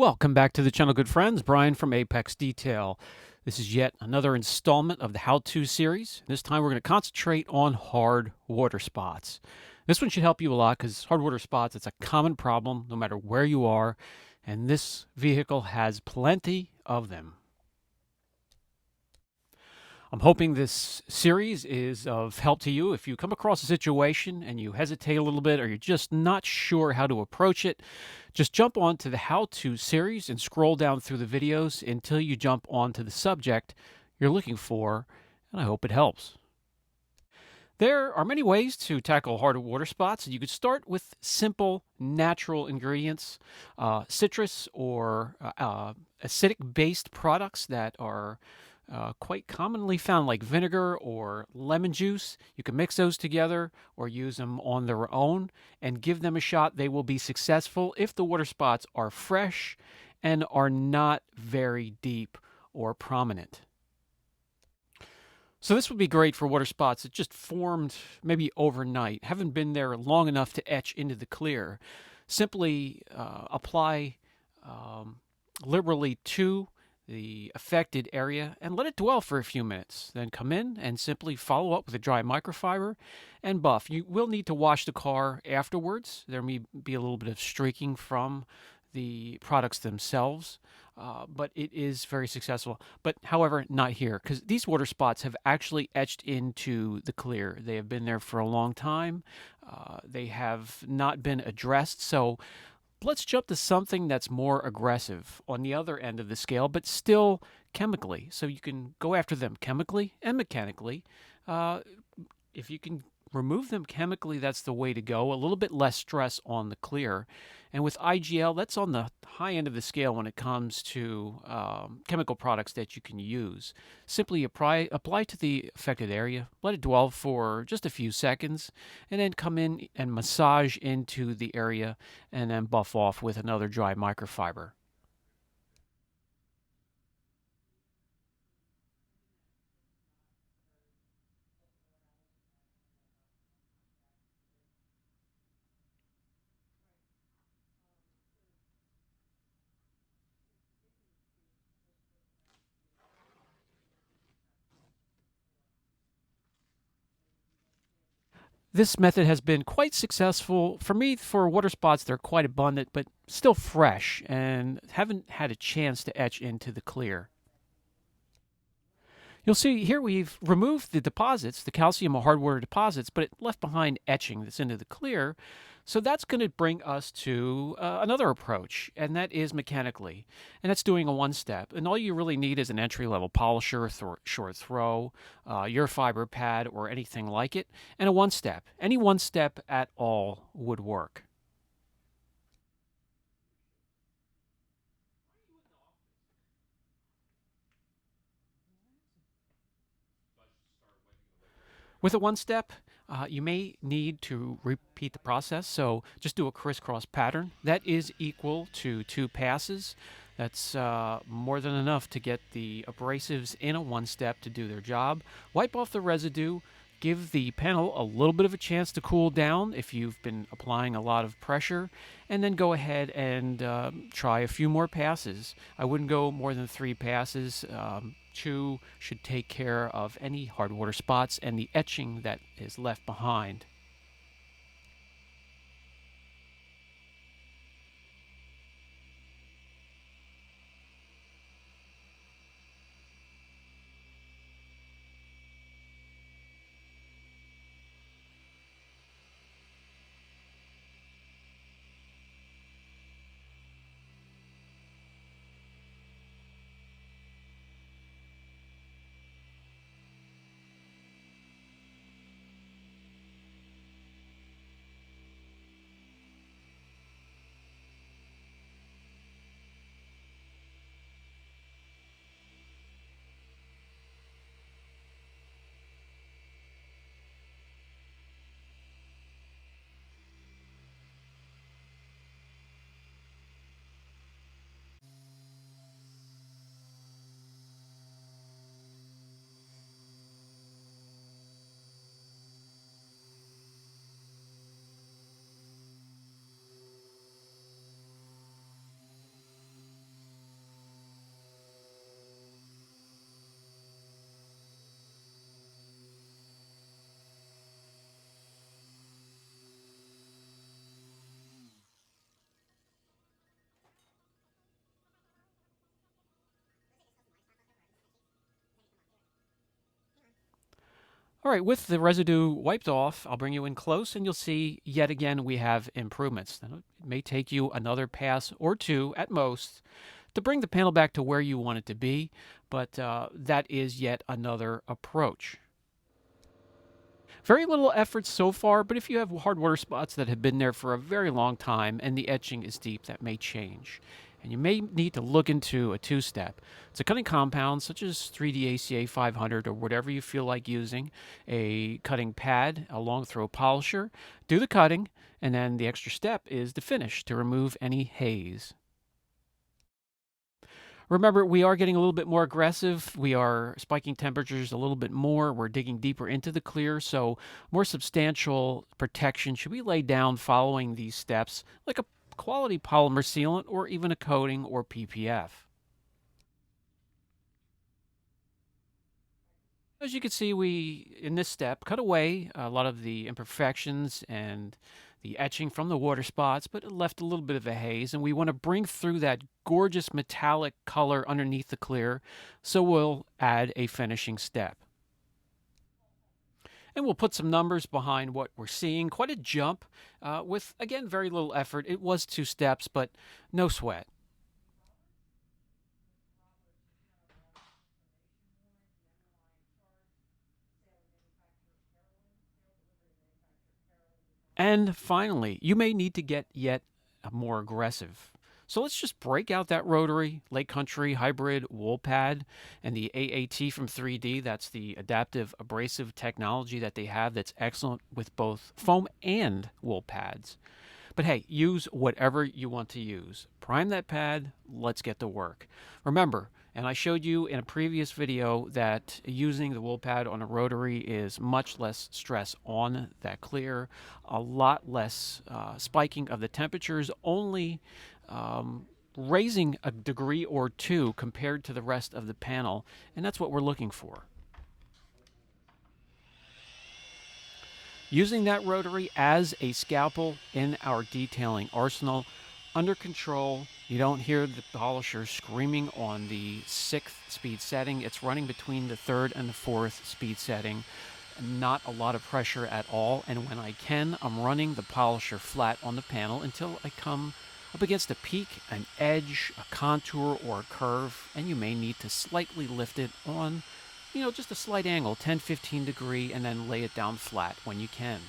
Welcome back to the channel, good friends. Brian from Apex Detail. This is yet another installment of the how-to series. This time we're going to concentrate on hard water spots. This one should help you a lot because hard water spots, it's a common problem no matter where you are, and this vehicle has plenty of them. I'm hoping this series is of help to you. If you come across a situation and you hesitate a little bit or you're just not sure how to approach it, just jump onto the how-to series and scroll down through the videos until you jump onto the subject you're looking for, and I hope it helps. There are many ways to tackle hard water spots. You could start with simple natural ingredients, citrus or acidic-based products that are quite commonly found, like vinegar or lemon juice. You can mix those together or use them on their own and give them a shot. They will be successful if the water spots are fresh and are not very deep or prominent. So this would be great for water spots that just formed maybe overnight, haven't been there long enough to etch into the clear. Simply apply liberally to the affected area and let it dwell for a few minutes. Then come in and simply follow up with a dry microfiber and buff. You will need to wash the car afterwards. There may be a little bit of streaking from the products themselves, but it is very successful. But however, not here, because these water spots have actually etched into the clear. They have been there for a long time. They have not been addressed. So let's jump to something that's more aggressive on the other end of the scale, but still chemically. So you can go after them chemically and mechanically. If you can remove them chemically, that's the way to go. A little bit less stress on the clear. And with IGL, that's on the high end of the scale when it comes to chemical products that you can use. Simply apply to the affected area, let it dwell for just a few seconds, and then come in and massage into the area and then buff off with another dry microfiber. This method has been quite successful. For me, for water spots, they're quite abundant, but still fresh and haven't had a chance to etch into the clear. You'll see here we've removed the deposits, the calcium or hard water deposits, but it left behind etching that's into the clear. So that's going to bring us to another approach, and that is mechanically. And that's doing a one-step. And all you really need is an entry-level polisher, short throw, your fiber pad, or anything like it, and a one-step. Any one-step at all would work. With a one step, you may need to repeat the process. So just do a crisscross pattern. That is equal to 2 passes. That's more than enough to get the abrasives in a one step to do their job. Wipe off the residue. Give the panel a little bit of a chance to cool down if you've been applying a lot of pressure, and then go ahead and try a few more passes. I wouldn't go more than 3 passes. 2 should take care of any hard water spots and the etching that is left behind. All right, with the residue wiped off, I'll bring you in close and you'll see yet again we have improvements. Now, it may take you another pass or two at most to bring the panel back to where you want it to be, but that is yet another approach. Very little effort so far, but if you have hard water spots that have been there for a very long time and the etching is deep, that may change. And you may need to look into a two-step. It's a cutting compound such as 3D ACA 500 or whatever you feel like using, a cutting pad, a long throw polisher, do the cutting, and then the extra step is the finish to remove any haze. Remember, we are getting a little bit more aggressive. We are spiking temperatures a little bit more. We're digging deeper into the clear, so more substantial protection should be laid down following these steps, like a quality polymer sealant or even a coating or PPF. As you can see, we, in this step, cut away a lot of the imperfections and the etching from the water spots, but it left a little bit of a haze, and we want to bring through that gorgeous metallic color underneath the clear, so we'll add a finishing step. And we'll put some numbers behind what we're seeing. Quite a jump with, again, very little effort. It was 2 steps, but no sweat. And finally, you may need to get yet more aggressive. So let's just break out that rotary Lake Country hybrid wool pad and the AAT from 3D. That's the adaptive abrasive technology that they have that's excellent with both foam and wool pads. But hey, use whatever you want to use. Prime that pad, let's get to work. Remember, and I showed you in a previous video that using the wool pad on a rotary is much less stress on that clear, a lot less spiking of the temperatures, only raising a degree or two compared to the rest of the panel, and that's what we're looking for. Using that rotary as a scalpel in our detailing arsenal, under control. You don't hear the polisher screaming on the 6th speed setting. It's running between the 3rd and the 4th speed setting. Not a lot of pressure at all, and when I can, I'm running the polisher flat on the panel until I come up against a peak, an edge, a contour, or a curve, and you may need to slightly lift it on, just a slight angle, 10-15 degree, and then lay it down flat when you can.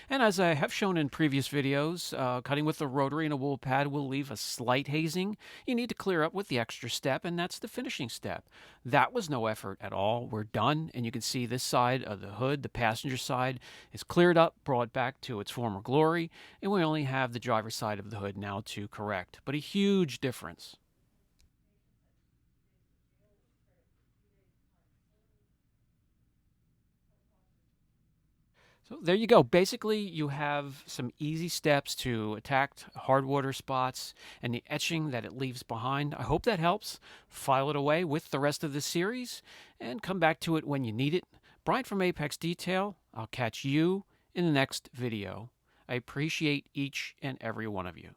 And as I have shown in previous videos, cutting with a rotary and a wool pad will leave a slight hazing. You need to clear up with the extra step, and that's the finishing step. That was no effort at all. We're done, and you can see this side of the hood, the passenger side, is cleared up, brought back to its former glory, and we only have the driver's side of the hood now to correct. But a huge difference. So there you go. Basically, you have some easy steps to attack hard water spots and the etching that it leaves behind. I hope that helps. File it away with the rest of the series and come back to it when you need it. Brian from Apex Detail. I'll catch you in the next video. I appreciate each and every one of you.